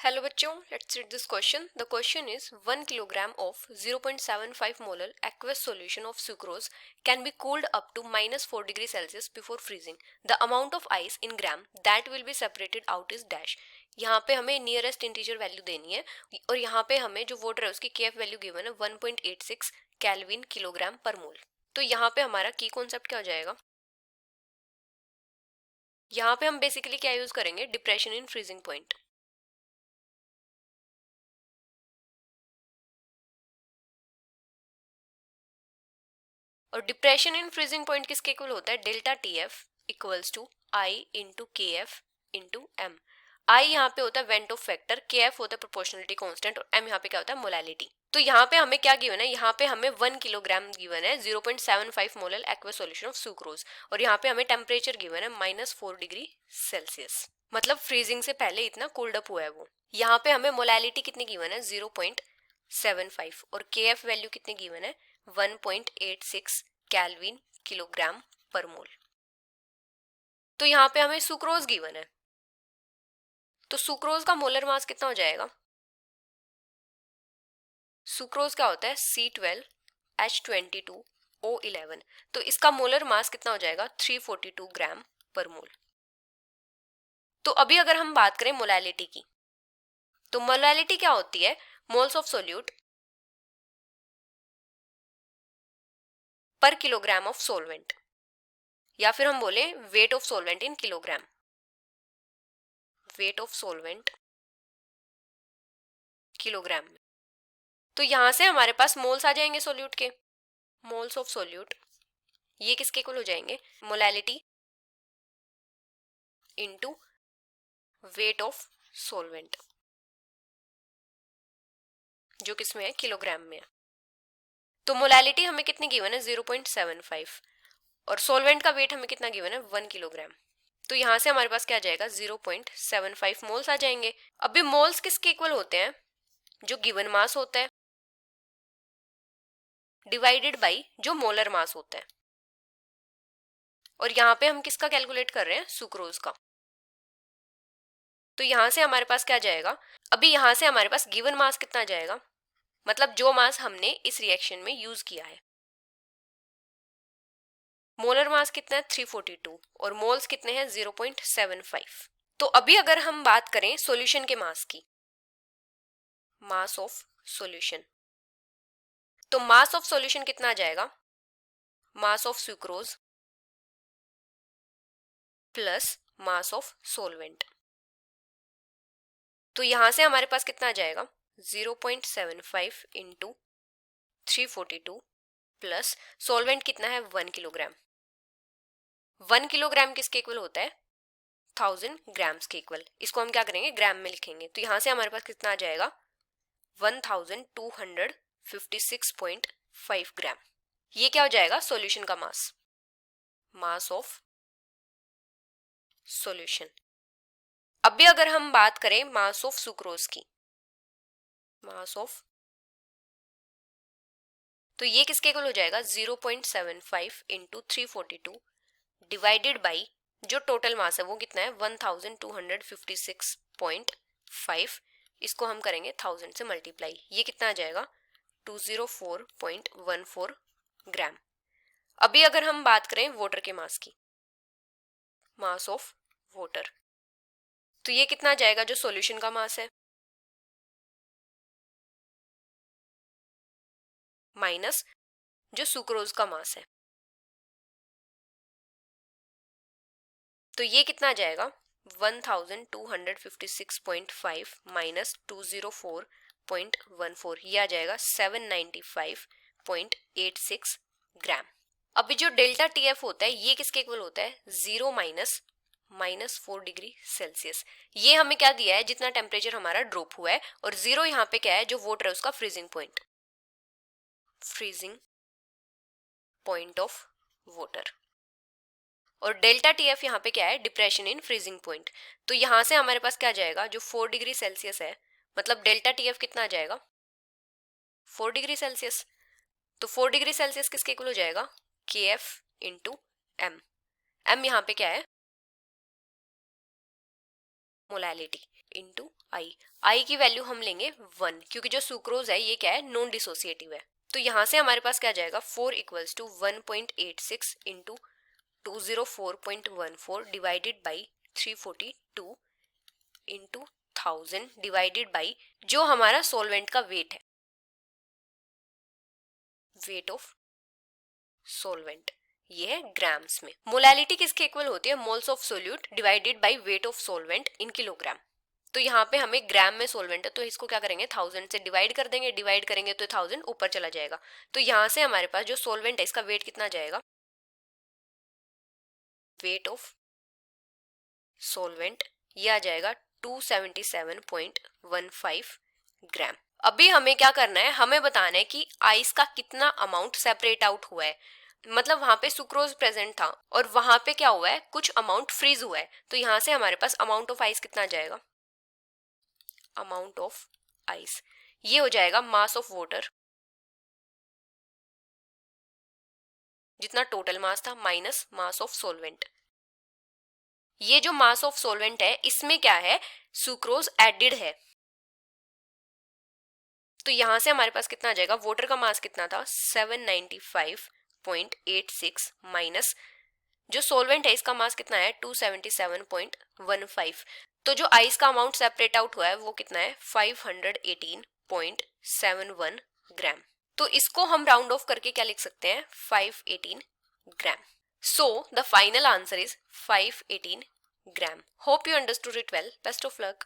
Hello बच्चों, let's read this question. The question is 1 kilogram of 0.75 molar aqueous solution of sucrose can be cooled up to -4 degrees Celsius before freezing. The amount of ice in gram that will be separated out is dash. यहाँ पे हमें nearest integer value देनी है और यहाँ पे हमें जो वोटर है उसकी केएफ वैल्यू गिवन है 1.86 केल्विन किलोग्राम पर मोल. तो यहाँ पे हमारा की कॉन्सेप्ट क्या हो जाएगा. यहाँ पे हम बेसिकली क्या यूज करेंगे, डिप्रेशन इन फ्रीजिंग पॉइंट. और डिप्रेशन इन फ्रीजिंग पॉइंट किसके इक्वल होता है, delta T F equals to I into K F into M. I यहाँ पे होता है van't Hoff factor, K F होता है प्रोपोर्शनलिटी कांस्टेंट और एम यहाँ पे क्या होता है, मोलालिटी. तो यहाँ पे हमें क्या गिवन है, यहाँ पे हमें 1 किलोग्राम गिवन है 0.75 molar aqua solution of sucrose और यहाँ पे हमें टेम्परेचर गिवन है -4 डिग्री सेल्सियस. मतलब फ्रीजिंग से पहले इतना कोल्ड अप हुआ है वो. यहाँ पे हमें मोलालिटी कितनी गिवन है 0.75 और के एफ वैल्यू कितनी गिवन है 1.86 केल्विन किलोग्राम पर मोल. तो यहाँ पे हमें सुक्रोज गिवन है, तो सुक्रोज का मोलर मास कितना हो जाएगा. सुक्रोज क्या होता है C12H22O11, तो इसका मोलर मास कितना हो जाएगा 342 ग्राम पर मोल. तो अभी अगर हम बात करें मोलालिटी की, तो मोलालिटी क्या होती है, मोल्स ऑफ सोल्यूट पर किलोग्राम ऑफ सोलवेंट, या फिर हम बोले weight of solvent in kilogram. Weight of solvent kilogram में. तो यहां से हमारे पास मोल्स आ जाएंगे सोल्यूट के, मोल्स ऑफ सोल्यूट. ये किसके इक्वल हो जाएंगे, molality into weight of solvent, जो किसमें है, किलोग्राम में है. तो मोलालिटी हमें कितनी गिवन है 0.75 और सोलवेंट का वेट हमें कितना गिवन है 1 किलोग्राम. तो यहां से हमारे पास क्या आ जाएगा 0.75 मोल्स आ जाएंगे. अभी मोल्स किसके इक्वल होते हैं, जो गिवन मास होता है डिवाइडेड बाई जो मोलर मास होता है. और यहाँ पे हम किसका कैलकुलेट कर रहे हैं, सुक्रोज का. तो यहां से हमारे पास क्या आ जाएगा, अभी यहां से हमारे पास गिवन मास कितना आ जाएगा, मतलब जो मास हमने इस रिएक्शन में यूज किया है. मोलर मास कितना है 342 और मोल्स कितने हैं 0.75. तो अभी अगर हम बात करें सॉल्यूशन के मास की, मास ऑफ सॉल्यूशन, तो मास ऑफ सॉल्यूशन कितना आ जाएगा, mass of sucrose plus mass of solvent. तो यहां से हमारे पास कितना आ जाएगा 0.75 इंटू 342 प्लस सोलवेंट कितना है 1 किलोग्राम. 1 किलोग्राम किसके इक्वल होता है 1000 ग्राम्स के इक्वल. इसको हम क्या करेंगे, ग्राम में लिखेंगे. तो यहां से हमारे पास कितना आ जाएगा 1256.5 ग्राम. ये क्या हो जाएगा सॉल्यूशन का मास, मास ऑफ सॉल्यूशन. अभी अगर हम बात करें मास ऑफ सुक्रोज की, मास ऑफ, तो ये किसके इक्वल हो जाएगा 0.75 इंटू 342 डिवाइडेड बाई जो टोटल मास है वो कितना है 1256.5. इसको हम करेंगे 1000 से मल्टीप्लाई, ये कितना आ जाएगा 204.14 ग्राम. अभी अगर हम बात करें वाटर के मास की, मास ऑफ वाटर, तो ये कितना आ जाएगा जो सॉल्यूशन का मास है माइनस जो सुक्रोज का मास है. तो ये कितना आ जाएगा 1256.5 माइनस 204.14, ये आ जाएगा 795.86 ग्राम. अभी जो डेल्टा टीएफ होता है ये किसके इक्वल होता है 0 -4 डिग्री सेल्सियस. ये हमें क्या दिया है, जितना टेम्परेचर हमारा ड्रॉप हुआ है, और 0 यहाँ पे क्या है, जो वाटर है उसका freezing point, freezing point of water. और डेल्टा टीएफ यहाँ पे क्या है, डिप्रेशन इन फ्रीजिंग पॉइंट. तो यहाँ से हमारे पास क्या जाएगा, जो 4 डिग्री सेल्सियस है, मतलब डेल्टा टीएफ कितना आ जाएगा 4 डिग्री सेल्सियस. तो 4 डिग्री सेल्सियस किसके इक्वल हो जाएगा के एफ इंटू एम. एम यहाँ पे क्या है मोलालिटी इंटू आई की वैल्यू हम लेंगे 1 क्योंकि जो सुक्रोज है ये क्या है, नॉन डिसोसिएटिव है। तो यहाँ से हमारे पास क्या जाएगा, 4 equals to 1.86 into 204.14 divided by 342 into 1000 divided by जो हमारा सॉल्वेंट का वेट है, वेट ऑफ सॉल्वेंट, ये है ग्राम्स में। मोलैलिटी किसके इक्वल होती है, moles of solute divided by weight of solvent in kilogram. तो यहाँ पे हमें ग्राम में सॉल्वेंट है तो इसको क्या करेंगे, 1000 से डिवाइड कर देंगे, डिवाइड करेंगे तो 1000 ऊपर चला जाएगा। तो यहाँ से हमारे पास जो सॉल्वेंट है इसका वेट कितना जाएगा, वेट ऑफ सॉल्वेंट ये आ जाएगा 277.15 ग्राम। अभी हमें क्या करना है, हमें बताना है कि आइस का कितना अमाउंट सेपरेट आउट हुआ है। मतलब वहां पे सुक्रोज प्रेजेंट था और वहां पे क्या हुआ है, कुछ अमाउंट फ्रीज हुआ है। तो यहां से हमारे पास अमाउंट ऑफ आइस कितना जाएगा, अमाउंट ऑफ आइस ये हो जाएगा मास ऑफ वाटर, जितना टोटल मास था, माइनस मास ऑफ सॉल्वेंट। ये जो मास ऑफ सॉल्वेंट है इसमें क्या है, सुक्रोज एडेड है। तो यहां से हमारे पास कितना आ जाएगा, वाटर का मास कितना था 795.86 माइनस जो सॉल्वेंट है इसका मास कितना है 277.15। तो जो आइस का अमाउंट सेपरेट आउट हुआ है वो कितना है 518.71 ग्राम। तो इसको हम राउंड ऑफ करके क्या लिख सकते हैं, 518 gram. So the final answer is 518 gram. Hope you understood it well. Best of luck.